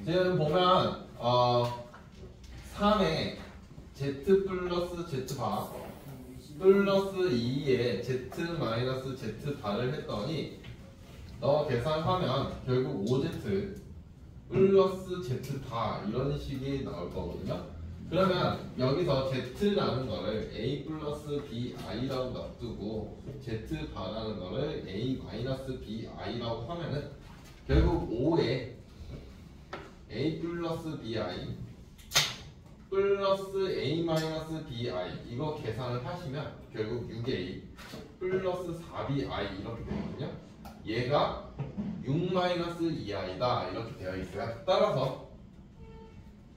지금 보면 3에 z 플러스 z 바 플러스 2에 z 마이너스 z 바를 했더니 너 계산하면 결국 5z 플러스 z 바 이런 식이 나올 거거든요. 그러면 여기서 z라는 거를 a 플러스 bi라고 놔두고 z 바라는 거를 a 마이너스 bi라고 하면은 결국 5에 a 플러스 bi 플러스 a 마이너스 bi 이거 계산을 하시면 결국 6a 플러스 4bi 이렇게 되거든요. 얘가 6 마이너스 2i다 이렇게 되어 있어요. 따라서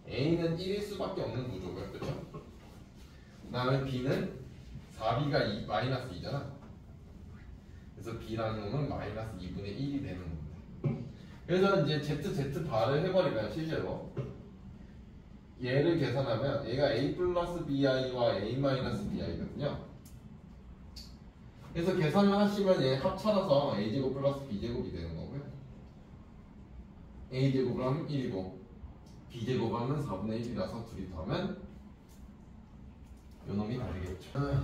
a는 1일 수밖에 없는 구조고요. 그렇죠? 그 다음에 b는 4b가 마이너스 2잖아. 그래서 b라는 놈은 마이너스 2분의 1이 되는 겁니다. 그래서 이제 z 바를 해버리면 실제로 얘를 계산하면 얘가 a 플러스 bi와 a 마이너스 bi거든요. 그래서 계산을 하시면 얘 합쳐서 a제곱 플러스 b제곱이 되는 거고요. a제곱을 하면 1이고 b제곱을 하면 4분의 1이라서 둘이 더하면 요놈이 다르겠죠.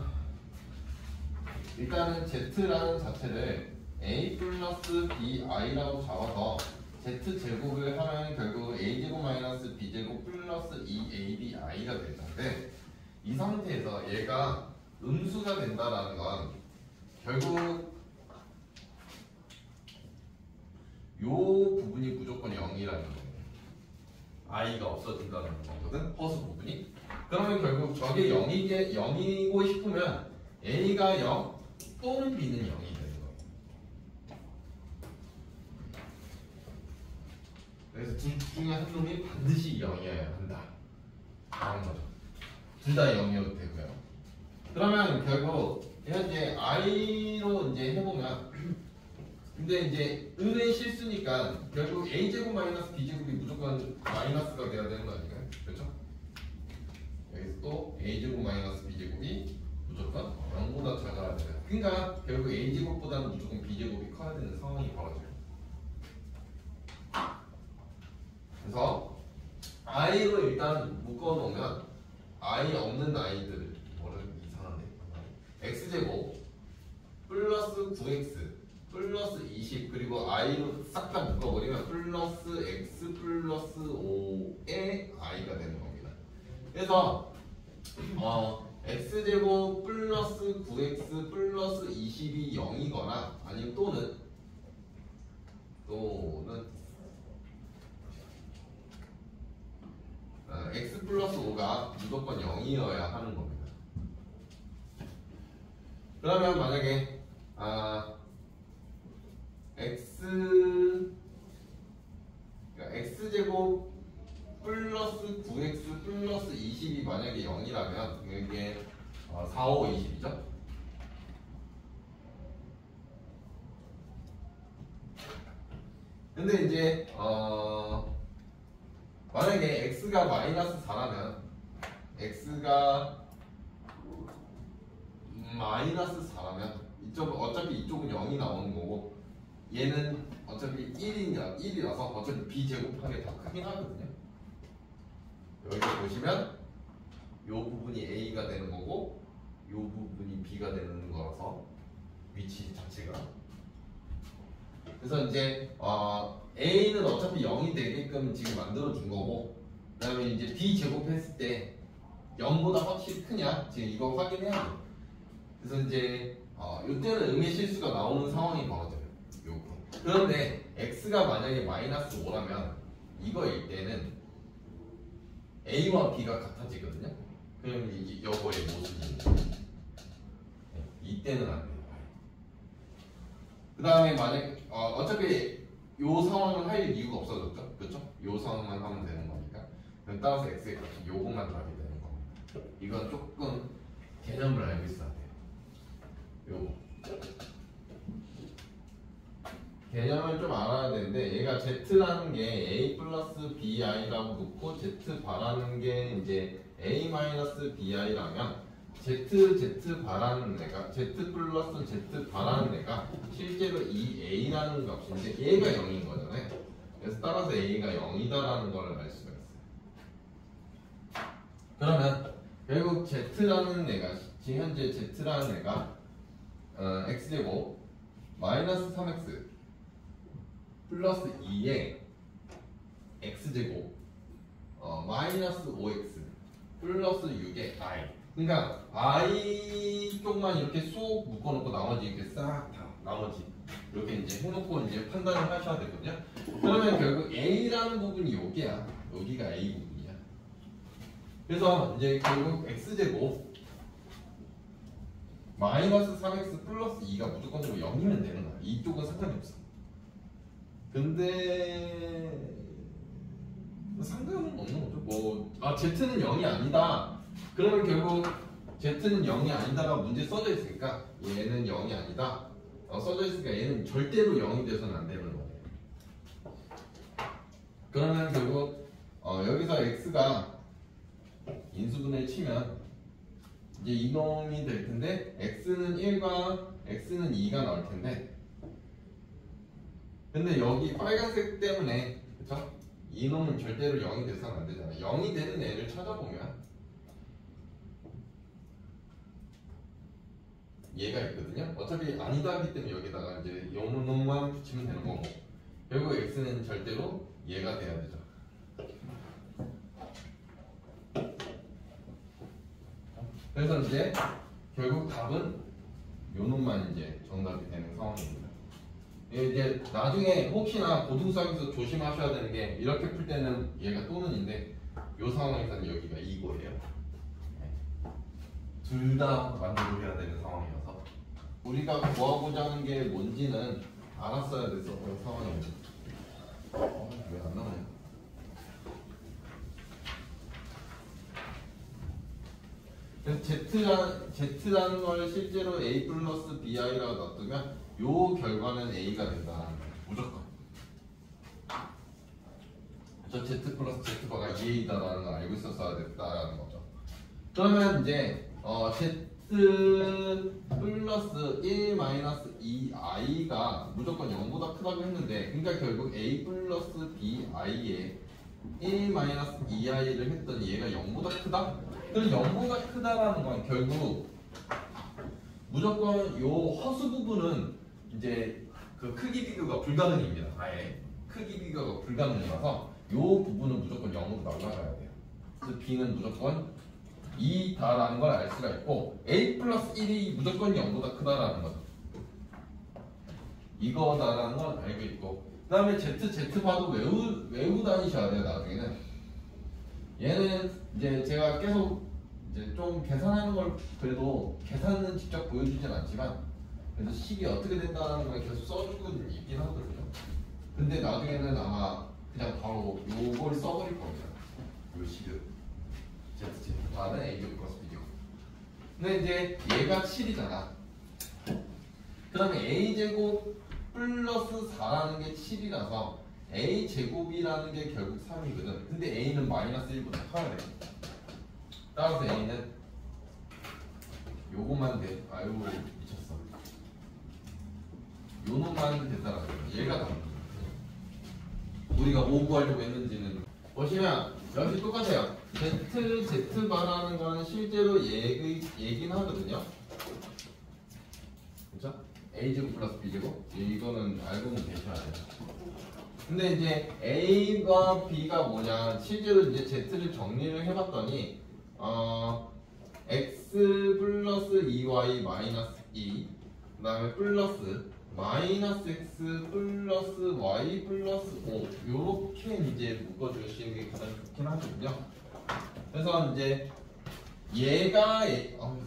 일단은 z라는 자체를 a 플러스 bi라고 잡아서 z제곱을 하면 결국 a제곱 마이너스 b제곱 플러스 2abi가 되는데 이 상태에서 얘가 음수가 된다라는 건 결국 요 부분이 무조건 0이라는 거예요. i가 없어진다는 거거든, 허수 부분이. 그러면 결국 저게 0이고 싶으면 a가 0 또는 b는 0이 되는 거예요. 그래서 둘 중에 한 놈이 반드시 0이어야 한다 라는 거죠. 둘 다 0이어도 되고요. 그러면 결국 현재 i로 이제 해보면 근데 이제 은의 실수니까 결국 a제곱 마이너스 b제곱이 무조건 마이너스가 돼야 되는 거 아닌가요? 그렇죠? 여기서 또 a제곱 마이너스 b제곱이 무조건 0보다 작아야 돼요. 그러니까 결국 a제곱보다는 무조건 b제곱이 커야 되는 상황이 벌어져요. 그래서 i로 일단 묶어놓으면 i 없는 아이들 뭐를 이상한데 x제곱 플러스 9x 플러스 20 그리고 i로 싹 다 묶어버리면 플러스 x 플러스 5의 i가 되는 겁니다. 그래서 x제곱 플러스 9x 플러스 20이 0이거나 아니면 또는 x 플러스 5가 무조건 0이어야 하는 겁니다. 그러면 만약에 x제곱 플러스 9x 플러스 20이 만약에 0이라면 이게 4, 5, 20이죠? 근데 이제 만약에 x가 마이너스 4라면 x가 마이너스 4라면 어차피 이쪽은 0이 나오는 거고 얘는 어차피 1이라서 어차피 b제곱하기 더 크긴 하거든요. 여기서 보시면 요 부분이 a가 되는 거고 요 부분이 b가 되는 거라서 위치 자체가 그래서 이제 a는 어차피 0이 되게끔 지금 만들어 준 거고 그 다음에 이제 b제곱했을 때 0보다 확실히 크냐 지금 이거 확인해야 돼요. 그래서 이제 이때는 의미 실수가 나오는 상황이 벌어져요. 그런데 x가 만약에 마이너스 5라면 이거일 때는 a와 b가 같아지거든요. 그러면 이게 여거의 모습입니다. 이때는 안 돼요. 그 다음에 만약 어차피 요 상황을 할 이유가 없어졌죠. 그렇죠? 요 상황만 하면 되는 거니까. 그럼 따라서 x의 값은 요것만 답이 되는 겁니다. 이건 조금 개념을 알고 있어야 돼요. 요거 개념을 좀 알아야 되는데 얘가 z라는 게 a 플러스 bi라고 놓고 z 바라는 게 이제 a 마이너스 bi라면 z 바라는 애가 z 플러스 z 바라는 애가 실제로 이 a라는 값인데 얘가 0인 거잖아요. 그래서 따라서 a가 0이다라는 걸 알 수가 있어요. 그러면 결국 z라는 애가 지금 현재 z라는 애가 x제곱 마이너스 3x 플러스 2에 x제곱 마이너스 5x 플러스 6의 i. 그러니까 i 쪽만 이렇게 쏙 묶어놓고 나머지 이렇게 싹 다 나머지 이렇게 이제 해놓고 이제 판단을 하셔야 되거든요. 그러면 결국 a라는 부분이 여기야. 여기가 a 부분이야. 그래서 이제 결국 x제곱 마이너스 3x 플러스 2가 무조건적으로 0이면 되는 거야. 이쪽은 상관이 없어. 근데 상관은 없는 거죠. z는 0이 아니다. 그러면 결국 z는 0이 아니다가 문제 써져 있으니까 얘는 0이 아니다. 써져 있으니까 얘는 절대로 0이 돼서는 안 되는 거예요. 그러면 결국 여기서 x가 인수분해 치면 이제 이놈이 될 텐데 x는 1과 x는 2가 나올 텐데 근데 여기 빨간색 때문에 그쵸? 이놈은 절대로 0이 돼서는 안 되잖아. 0이 되는 애를 찾아보면 얘가 있거든요. 어차피 아니다 하기 때문에 여기다가 이제 요놈만 붙이면 되는 거고 결국 x는 절대로 얘가 돼야 되죠. 그래서 이제 결국 답은 요놈만 이제 정답이 되는 상황입니다. 이제 나중에 혹시나 고등수학에서 조심하셔야 되는 게 이렇게 풀 때는 얘가 또는인데 이 상황에서는 여기가 이거예요. 둘 다 만족을 해야 되는 상황이어서 우리가 구하고자 하는 게 뭔지는 알았어야 돼서 그런 상황입니다. 왜 안 나와요? 그래서 Z라는 걸 실제로 A 플러스 BI라고 놔두면 요 결과는 A가 된다. 무조건. 저 Z 플러스 Z바가 2A다라는 걸 알고 있었어야 됐다라는 거죠. 그러면 이제 Z 플러스 1 마이너스 2i가 무조건 0보다 크다고 했는데 그러니까 결국 A 플러스 BI에 1 마이너스 2i를 했더니 얘가 0보다 크다? 그럼 0보다 크다라는 건 결국 무조건 요 허수 부분은 이제 그 크기 비교가 불가능입니다. 아예 크기 비교가 불가능이라서 요 부분은 무조건 0으로 날라가야 돼요. 그래서 B는 무조건 2다라는 걸 알 수가 있고 A 플러스 1이 무조건 0보다 크다라는 거죠. 이거다라는 걸 알고 있고 그 다음에 Z 봐도 외우 다니셔야 돼요. 나중에는 얘는 이제 제가 계속 이제 좀 계산하는 걸 그래도 계산은 직접 보여주진 않지만 그래서 식이 어떻게 된다는 걸 계속 써주고 있긴 하거든요. 근데 나중에는 아마 그냥 바로 요걸 써버릴 겁니다. 요 식을 Z 다는 A제곱 플러스 B제곱. 근데 이제 얘가 7이잖아. 그 다음에 A제곱 플러스 4라는 게 7이라서 A제곱이라는 게 결국 3이거든. 근데 A는 마이너스 1보다 커야 돼. 따라서 A는 요거만 돼. 아유 미쳤어. 요놈만 된다라는 거야. 얘가 나. 우리가 뭐 구하려고 했는지는 보시면 여기 똑같아요. Z바라는 거는 실제로 얘긴 하거든요. 그렇죠? A제곱 플러스 B제곱 이거는 알고는 계셔야 돼요. 근데 이제 A와 B가 뭐냐 실제로 이제 Z를 정리를 해봤더니 X 플러스 2Y 마이너스 2 그 다음에 플러스 마이너스 X 플러스 Y 플러스 5 요렇게 이제 묶어주시는 게 가장 좋긴 하거든요. 그래서 이제 얘가 요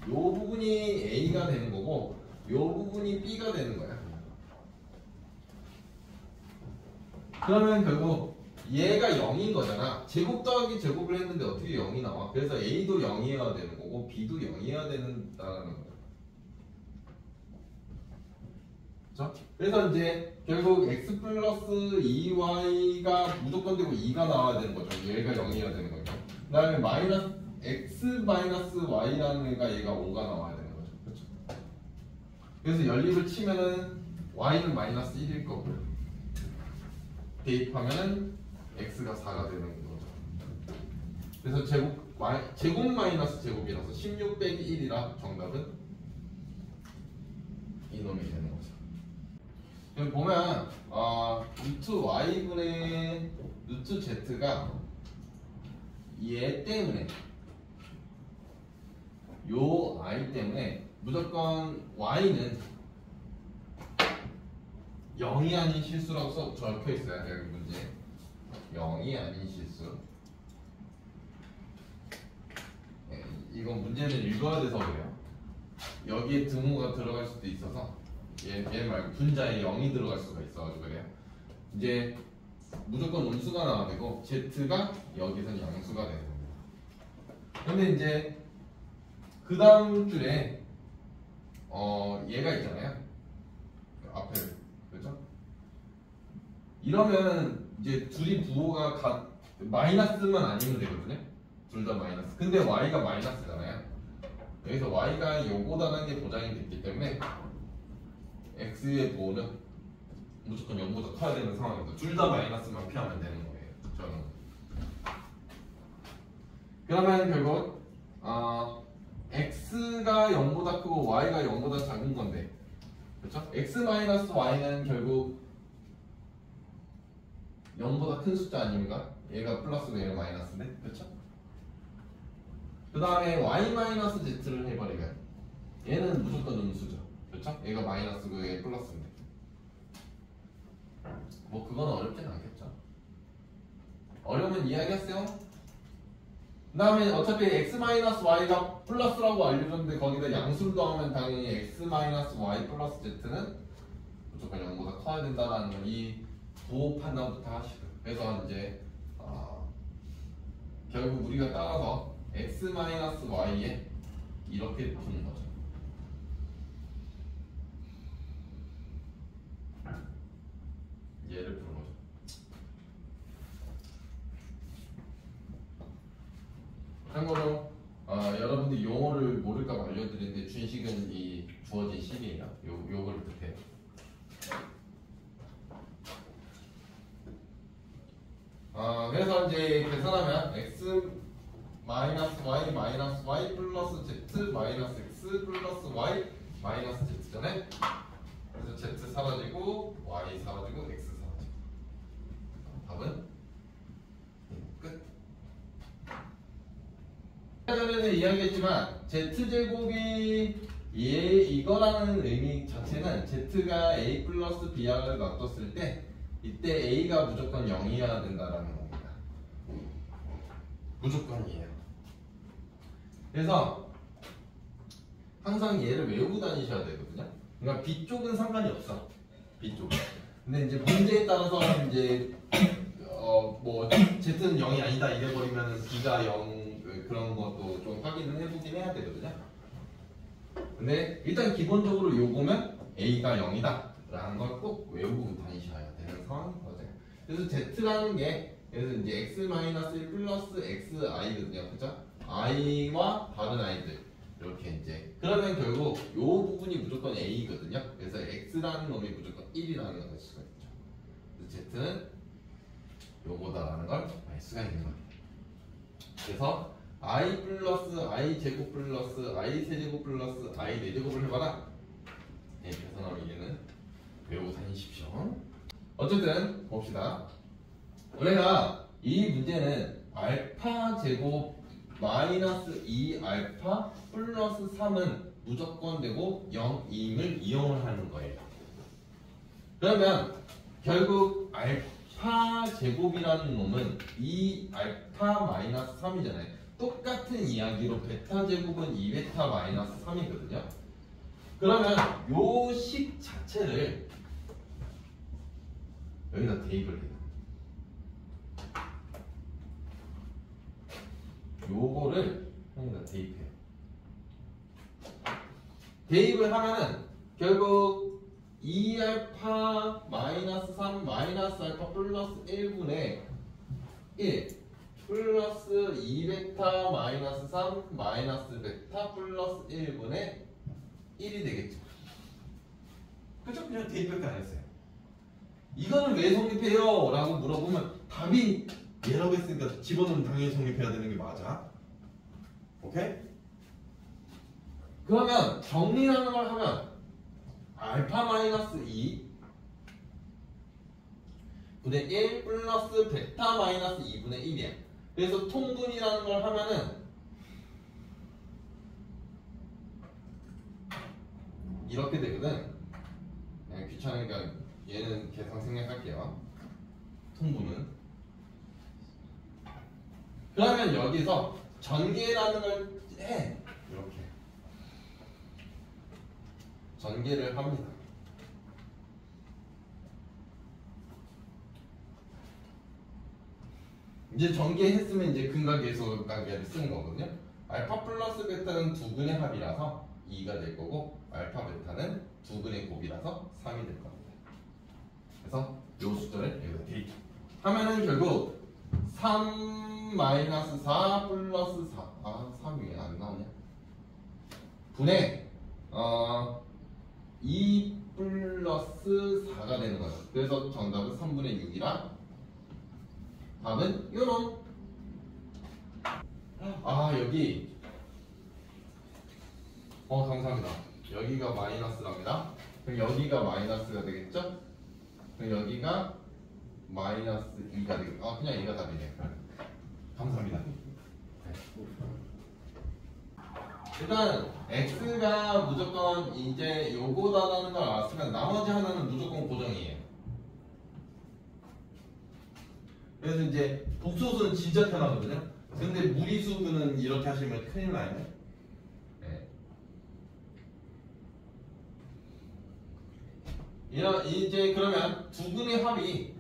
부분이 A가 되는 거고 요 부분이 B가 되는 거야. 그러면 결국 얘가 0인 거잖아. 제곱 더하기 제곱을 했는데 어떻게 0이 나와? 그래서 A도 0이어야 되는 거고 B도 0이어야 된다는 거야. 그렇죠? 그래서 이제 결국 x 플러스 2y가 무조건 되고 2가 나와야 되는 거죠. 얘가 0이어야 되는 거죠. 그 다음에 마이너스 x 마이너스 y라는 애가 얘가 5가 나와야 되는 거죠. 그렇죠? 그래서 연립을 치면은 y는 마이너스 1일 거고요. 대입하면은 x가 4가 되는 거죠. 그래서 제곱 마이너스 제곱이라서 16 빼기 1이라 정답은 이놈이 되는 거죠. 여기 보면 루트 y분의 루트 z가 얘 때문에 요 i 때문에 무조건 y는 0이 아닌 실수라고 적혀 있어요. 여기 문제 0이 아닌 실수. 이건 문제는 읽어야 돼서 그래요. 여기에 등호가 들어갈 수도 있어서 얘 말고 분자에 0이 들어갈 수가 있어가지고 그래요. 이제 무조건 음수가 나와야 되고 z가 여기서는 양수가 되는 겁니다. 근데 이제 그 다음 줄에 얘가 있잖아요. 앞에 그죠? 이러면 이제 둘이 부호가 마이너스만 아니면 되거든요. 둘 다 마이너스. 근데 y가 마이너스잖아요. 여기서 y가 요거다라는 게 보장이 됐기 때문에 x의 부호는 무조건 0보다 커야 되는 상황입니다. 둘 다 마이너스만 피하면 되는 거예요. 저는. 그러면 결국 x가 0보다 크고 y가 0보다 작은 건데, 그렇죠? x 마이너스 y는 결국 0보다 큰 숫자 아닙니까? 얘가 플러스고 얘가 마이너스인데, 그렇죠? 그 다음에 y 마이너스 z를 해버리면 얘는 무조건 음수죠. 그렇죠? 얘가 마이너스고 얘가 플러스인데 뭐 그건 어렵진 않겠죠. 어려우면 이해하겠어요? 그 다음에 어차피 x 마이너스 y가 플러스라고 알려줬는데 거기다 양수를 더하면 당연히 x 마이너스 y 플러스 z는 무조건 0보다 커야 된다는 건 이 부호 판단부터 하시고, 그래서 이제 결국 우리가 따라서 x 마이너스 y에 이렇게 푸는 거죠. 얘를 푸는 거죠. 참고로 여러분들이 용어를 모를까 봐 알려드리는데 준식은 이 주어진 식이에요. 요거를 뜻해요. 그래서 이제 계산하면 x 마이너스 y 마이너스 y 플러스 z 마이너스 x 플러스 y 마이너스 z잖아요. 그래서 z 사라지고 y 사라지고 x 사라지고 답은 끝. 전에는 이야기했지만 z제곱이 이거라는 의미 자체는 z가 a 플러스 br을 놔뒀을 때 이때 a가 무조건 0이어야 된다라는 겁니다. 무조건이에요. 그래서 항상 얘를 외우고 다니셔야 되거든요. 그러니까 b 쪽은 상관이 없어. b 쪽. 근데 이제 문제에 따라서 이제 뭐 z는 0이 아니다 이래 버리면 b가 0 그런 것도 좀 확인을 해보긴 해야 되거든요. 근데 일단 기본적으로 요거면 a가 0이다 라는 걸 꼭 외우고 다니셔야 되는 상황인 거죠. 그래서 z라는 게 그래서 이제 x-1 플러스 xi거든요. 그죠? i와 다른 i들 이렇게 이제 그러면 결국 요 부분이 무조건 a거든요. 그래서 x라는 놈이 무조건 1이라는 걸 알 수가 있죠. 그래서 z는 요거다라는 걸 알 수가 있는 거예요. 그래서 i 플러스 i 제곱 플러스 i 세제곱 플러스 i 네제곱을 해봐라. 네, 계산하면 얘는 외우고 다니십시오. 어쨌든 봅시다. 우리가 이 문제는 알파 제곱 마이너스 2알파 플러스 3은 무조건 되고 0임을 이용을 하는 거예요. 그러면 결국 알파 제곱이라는 놈은 2알파 마이너스 3이잖아요. 똑같은 이야기로 베타 제곱은 2베타 마이너스 3이거든요. 그러면 요 식 자체를 여기다 대입을 해요. 요거를 여기다 대입해요. 대입을 하면은 결국 2알파 마이너스 3 마이너스 알파 플러스 1분의 1 플러스 2베타 마이너스 3 마이너스 베타 플러스 1분의 1이 되겠죠. 그죠? 그냥 대입밖에 안 했어요. 이거는 왜 성립해요? 라고 물어보면 답이 얘라고 했으니까 집어넣으면 당연히 성립해야 되는 게 맞아. 오케이? 그러면 정리라는 걸 하면 알파 마이너스 2 분의 1 플러스 베타 마이너스 2분의 1이야. 그래서 통분이라는 걸 하면은 이렇게 되거든. 그냥 귀찮으니까 얘는 계산 생략할게요. 통분은. 그러면 여기서 전개라는 걸 해. 이렇게. 전개를 합니다. 이제 전개했으면 이제 근각계수 관계를 쓰는 거거든요. 알파 플러스 베타는 두근의 합이라서 2가 될 거고 알파 베타는 두근의 곱이라서 3이 될 겁니다. 그래서 요 숫자를 여기다 대입 하면은 결국 3 마이너스 4 플러스 4 3이 왜 안 나오냐? 분의 2 플러스 4가 되는 거죠. 그래서 정답은 3분의 6이라 답은 요놈. 여기 감사합니다. 여기가 마이너스랍니다. 그럼 여기가 마이너스가 되겠죠? 그럼 여기가 마이너스 2가 되겠죠? 그냥 2가 답이네요. 감사합니다. 일단 x가 무조건 이제 요거다라는 걸 알았으면 나머지 하나는 무조건 고정이에요. 그래서 이제 복소수는 진짜 편하거든요. 근데 무리수는 이렇게 하시면 큰일 나요. 네. 이제 그러면 두근의 합이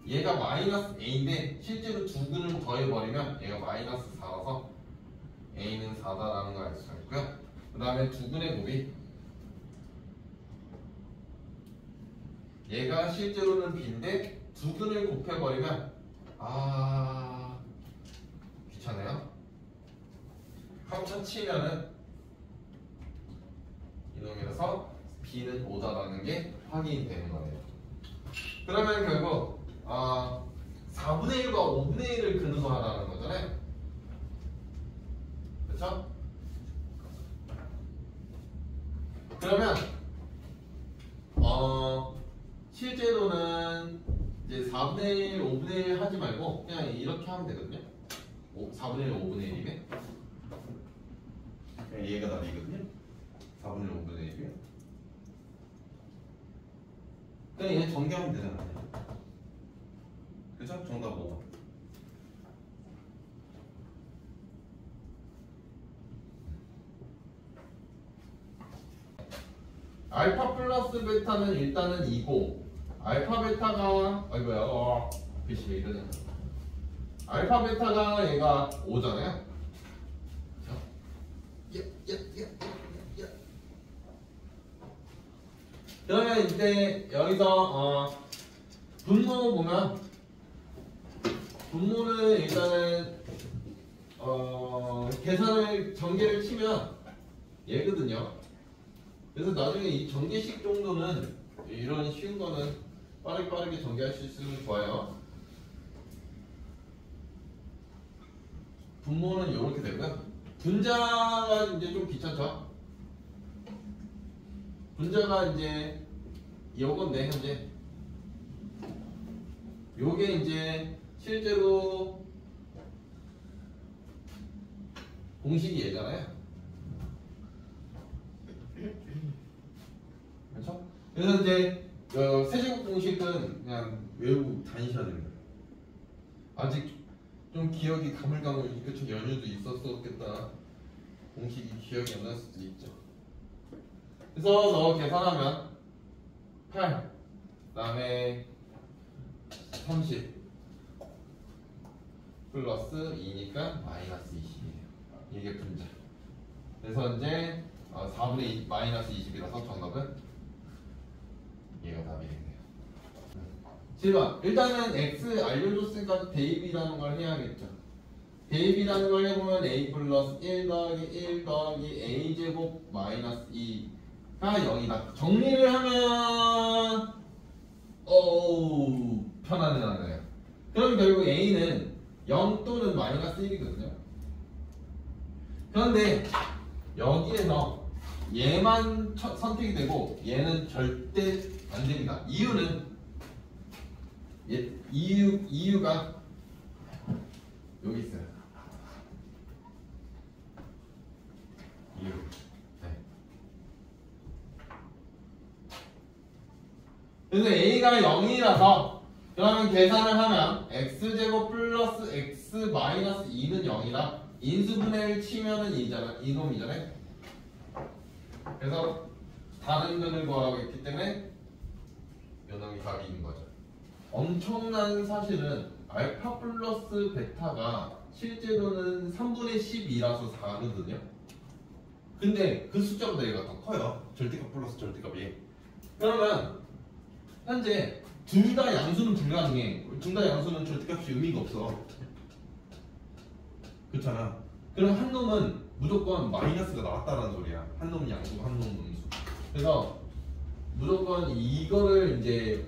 얘가 마이너스 a인데 실제로 두근을 더해버리면 얘가 마이너스 4라서 a는 4다라는 걸 알 수가 있고요. 그 다음에 두근의 곱이 얘가 실제로는 b인데 두근을 곱해버리면 귀찮아요. 합쳐치면은 이놈이라서 b는 5다라는 게 확인이 되는 거네요. 그러면 결국 4분의 1과 5분의 1을 근소하라는 거잖아요. 그렇죠? 그러면 실제로는 이제 4분의 1, 5분의 1 하지 말고 그냥 이렇게 하면 되거든요. 4분의 1, 5분의 1이면 그냥 얘가 답이거든요. 4분의 1, 5분의 1이면 그냥 얘 전개하면 되잖아요. 그죠? 정답 5. 알파 플러스 베타는 일단은 2고 알파 베타가 글씨 왜 이러냐. 알파 베타가 얘가 5잖아요. 그러면 이제 여기서 분모 보면 분모는 일단은 계산을 전개를 치면 얘거든요. 그래서 나중에 이 전개식 정도는 이런 쉬운 거는 빠르게 전개할 수 있으면 좋아요. 분모는 이렇게 되고요. 분자가 이제 좀 귀찮죠? 분자가 이제 요건데 현재 요게 이제 실제로 공식이 얘잖아요. 그렇죠? 그래서 이제 세제곱 공식은 그냥 외우고 다니셔야 됩니다. 아직 좀 기억이 가물가물, 그쵸? 연휴도 있었겠다. 공식이 기억이 안 날 수도 있죠. 그래서 너 계산하면 8, 그 다음에 30 플러스 2니까 마이너스 20이에요. 이게 분자. 그래서 이제 4분의 2 마이너스 20이라서 정답은 얘가 답이겠네요. 7번. 일단은 x 알려줬으니까 대입이라는 걸 해야겠죠. 대입이라는 걸 해보면 a 플러스 1 더하기 1 더하기 a 제곱 마이너스 2 0이다. 정리를 하면 편안해요. 그럼 결국 A는 0 또는 마이너스 1이거든요. 그런데 여기에서 얘만 선택이 되고 얘는 절대 안 됩니다. 이유는 이유가 여기 있어요. 이유. 네. 그래서 A가 0이라서 그러면 계산을 하면 x제곱 플러스 x 마이너스 2는 0이라 인수분해를 치면은 2잖아. 이놈이잖아요. 그래서 다른 근을 구하라고 했기 때문에 요놈이 답이 있는 거죠. 엄청난 사실은 알파 플러스 베타가 실제로는 3분의 12라서 4거든요. 근데 그 숫자보다 얘가 더 커요. 절대값 플러스 절대값이. 그러면 현재 둘 다 양수는 불가능해. 둘 다 양수는 절대값이 의미가 없어. 그렇잖아. 그럼 한 놈은 무조건 마이너스가 나왔다라는 소리야. 한 놈은 양수, 한 놈은 음수. 그래서 무조건 이거를 이제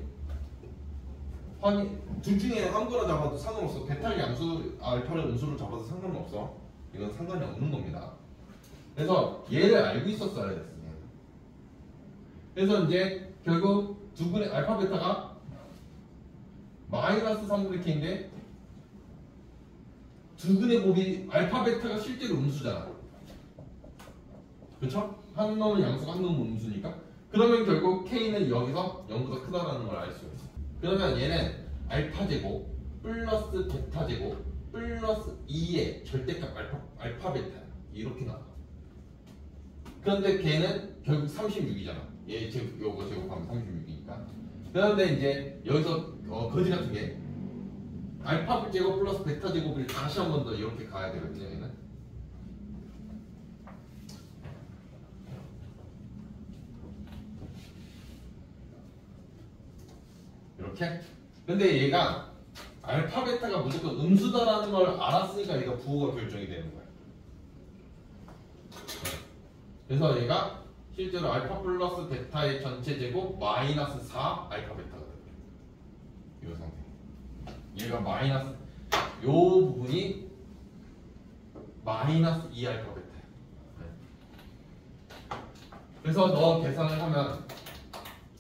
둘 중에 아무거나 잡아도 상관없어. 베타를 양수, 알파를 음수를 잡아도 상관없어. 이건 상관이 없는 겁니다. 그래서 얘를 알고 있었어야 됐어요. 그래서 이제 결국 두 분의 알파 베타가 마이너스 3분의 k인데 두 근의 곱이 알파 베타가 실제로 음수잖아. 그쵸? 한 놈은 양수가 한 놈은 음수니까. 그러면 결국 k는 여기서 0보다 크다라는 걸 알 수 있어. 그러면 얘는 알파 제곱 플러스 베타 제곱 플러스 2의 절대값 알파 베타야. 이렇게 나와. 그런데 걔는 결국 36이잖아. 얘 요거 제곱하면 36이니까. 그런데 이제 여기서 거지 같은 게 알파 제곱 플러스 베타 제곱을 다시 한 번 더 이렇게 가야 되거든요. 얘는. 이렇게. 근데 얘가 알파 베타가 무조건 음수다라는 걸 알았으니까 얘가 부호가 결정이 되는 거야. 그래서 얘가 실제로 알파 플러스 베타의 전체 제곱 마이너스 4 알파 베타가 돼요. 이 상태. 얘가 마이너스 요 부분이 마이너스 2 알파 베타야. 그래서 너 계산을 하면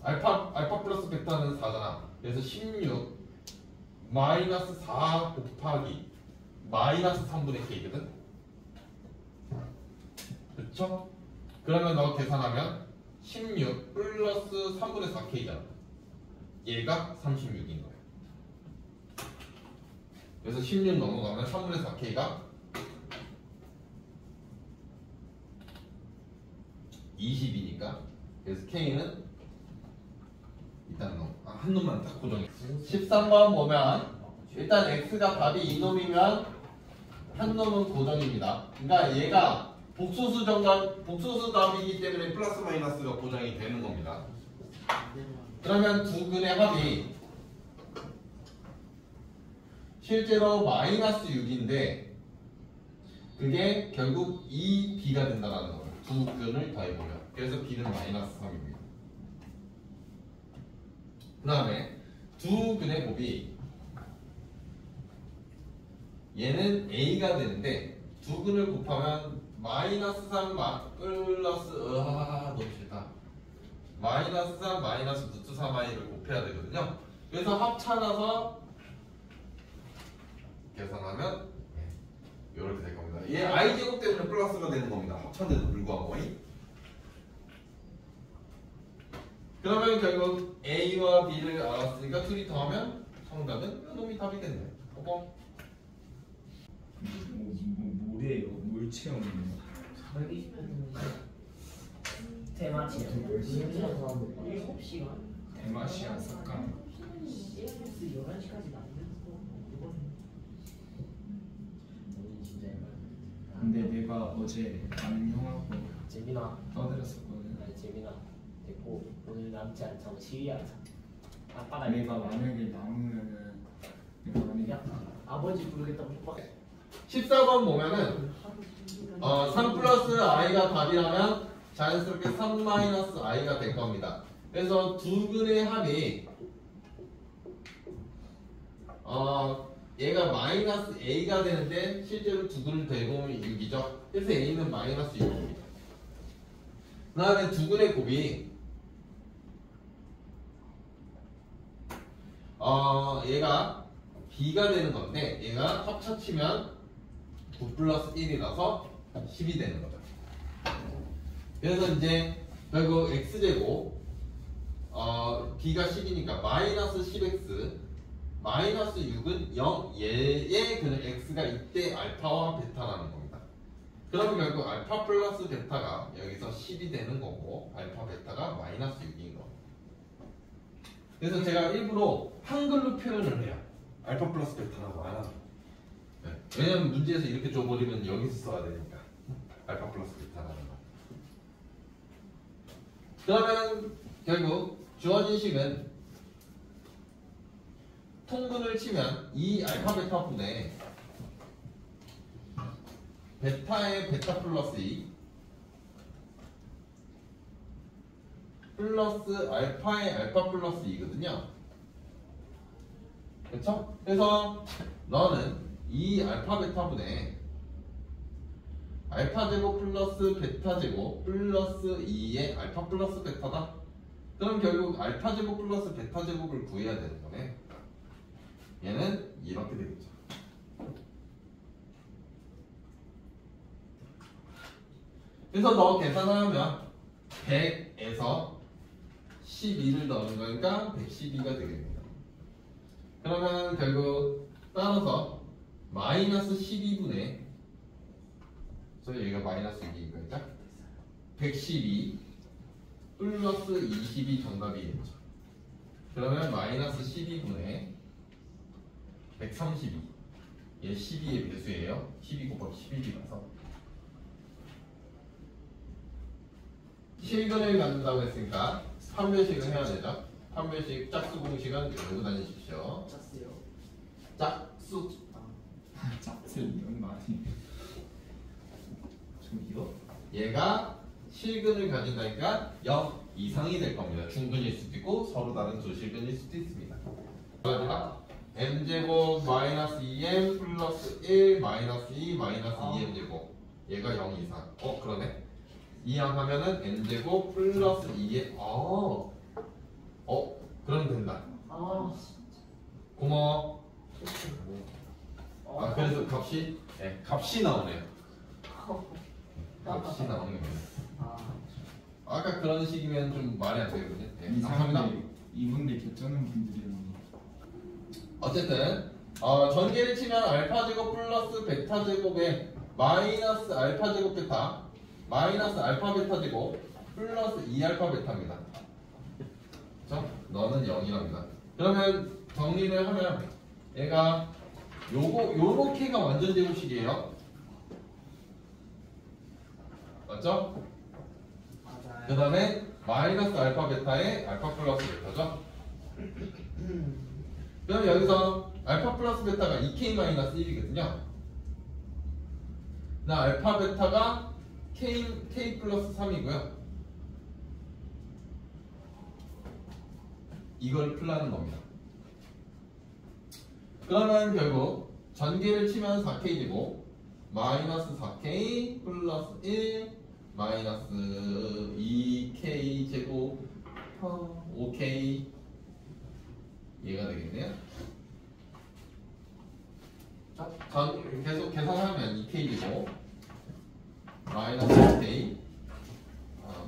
알파 플러스 베타는 4잖아. 그래서 16 마이너스 4 곱하기 마이너스 3분의 k거든. 그쵸? 그러면 너 계산하면 16 플러스 3분의 4k잖아. 얘가 36인 거야. 그래서 16 넘어가면 3분의 4k가 20이니까 그래서 k는 일단 한 놈만 딱 고정해. 13번 보면 일단 x가 답이 이놈이면 한 놈은 고정입니다. 그러니까 얘가 복소수 답이기 때문에 플러스 마이너스가 고정이 되는 겁니다. 그러면 두 근의 합이 실제로 마이너스 6인데 그게 결국 2b가 된다는 거예요. 두 근을 더해보면. 그래서 b는 마이너스 3입니다. 그 다음에 두 근의 곱이 얘는 a가 되는데 두 근을 곱하면 마이너스 3 플러스 너무 싫다. 마이너스 3 마이너스 루트 3i를 곱해야 되거든요. 그래서 합쳐놔서 계산하면 이렇게 될 겁니다. 얘 i제곱 때문에 플러스가 되는 겁니다. 합쳤는데도 불구하고. 그러면 결국 a와 b를 알았으니까 둘이 더하면 정답은 이놈이 답이겠네. 뭐래요? 뭘 체험이에요? 대마시아 7시간 대마시아 삭감. 11시까지 남면서 진짜 근데 내가 어제 남형하고 재민아 떠들었었거든. 재민아 됐고 오늘 남지 않자고 시위하자. 아빠가 내가 만약에 나오면은 내가 만약에 아버지 부르겠다고 협박해. 14번 보면은 3 플러스 i가 답이라면 자연스럽게 3-i가 될 겁니다. 그래서 두 근의 합이 얘가 마이너스 a가 되는데 실제로 두 근을 대보면 6이죠. 그래서 a는 마이너스 6입니다. 그 다음에 두 근의 곱이 얘가 b가 되는 건데 얘가 합쳐치면 9 플러스 1이라서 10이 되는 거죠. 그래서 이제 결국 x제곱 b가 10이니까 마이너스 10x 마이너스 6은 0 얘의 그는 x가 이때 알파와 베타라는 겁니다. 그러면 결국 알파 플러스 베타가 여기서 10이 되는 거고 알파 베타가 마이너스 6인 겁니다. 그래서 제가 일부러 한글로 표현을 해요. 알파 플러스 베타라고 안 하죠. 네. 왜냐면 문제에서 이렇게 줘버리면 여기서 써야 되니까 알파 플러스 베타라는 거. 그러면 결국 주어진 식은 통분을 치면 이 알파 베타 분의 베타의 베타 플러스 2 플러스 알파의 알파 플러스 2거든요. 그렇죠? 그래서 너는 이 알파 베타 분의 알파 제곱 플러스 베타 제곱 플러스 2의 알파 플러스 베타다. 그럼 결국 알파 제곱 플러스 베타 제곱을 구해야 되는 거네. 얘는 이렇게 되겠죠. 그래서 너 계산하면 100에서 12를 넣는 거니까 112가 되겠습니다. 그러면 결국 따라서 마이너스 12분의 여기가 마이너스 6이니까 112 플러스 20이 정답이겠죠. 그러면 마이너스 12분의 132 얘 12의 배수예요. 12 곱하기 11이라서 실근을 갖는다고 했으니까 판별식을 해야 되죠. 판별식 짝수 공식은 외우고 다니십시오. 짰어요. 짝수 짝수 이런 거 아니에요? 저기요? 얘가 실근을 가진다니까 0 이상이 될 겁니다. 중근일 수도 있고 서로 다른 두 실근일 수도 있습니다. 그러니까 m제곱 마이너스 2m 플러스 1 마이너스 2 마이너스 2m제곱 얘가 0 이상. 그러네. 이항하면은 n제곱 플러스 2에 그럼 된다. 고마워. 그래서 값이 나오네요. 값이 나오는 거예요. 아까 그런 식이면 좀 말이 안 되거든요. 네, 감사합니다. 이분들 개쩌는 분들이랑 어쨌든 전개를 치면 알파 제곱 플러스 베타 제곱에 마이너스 알파 제곱 베타 마이너스 알파 베타 제곱 플러스 2알파 베타입니다. 그렇죠? 너는 0이랍니다. 그러면 정리를 하면 얘가 요렇게가 완전 제곱식이에요. 맞죠? 맞아요. 그 다음에 마이너스 알파 베타에 알파 플러스 베타죠. 그럼 여기서 알파 플러스 베타가 2k 마이너스 1이거든요. 나 알파 베타가 k 플러스 3이고요. 이걸 풀라는 겁니다. 그러면 결국 전개를 치면 4k제곱 마이너스 4k 플러스 1 마이너스 2k 제곱 5k 얘가 되겠네요. 계속 계산하면 2k 제곱 마이너스 2k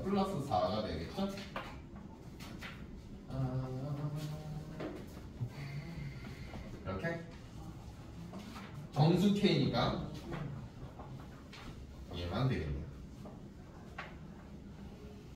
플러스 4가 되겠죠? 이렇게 정수 k니까 얘만 되겠네요.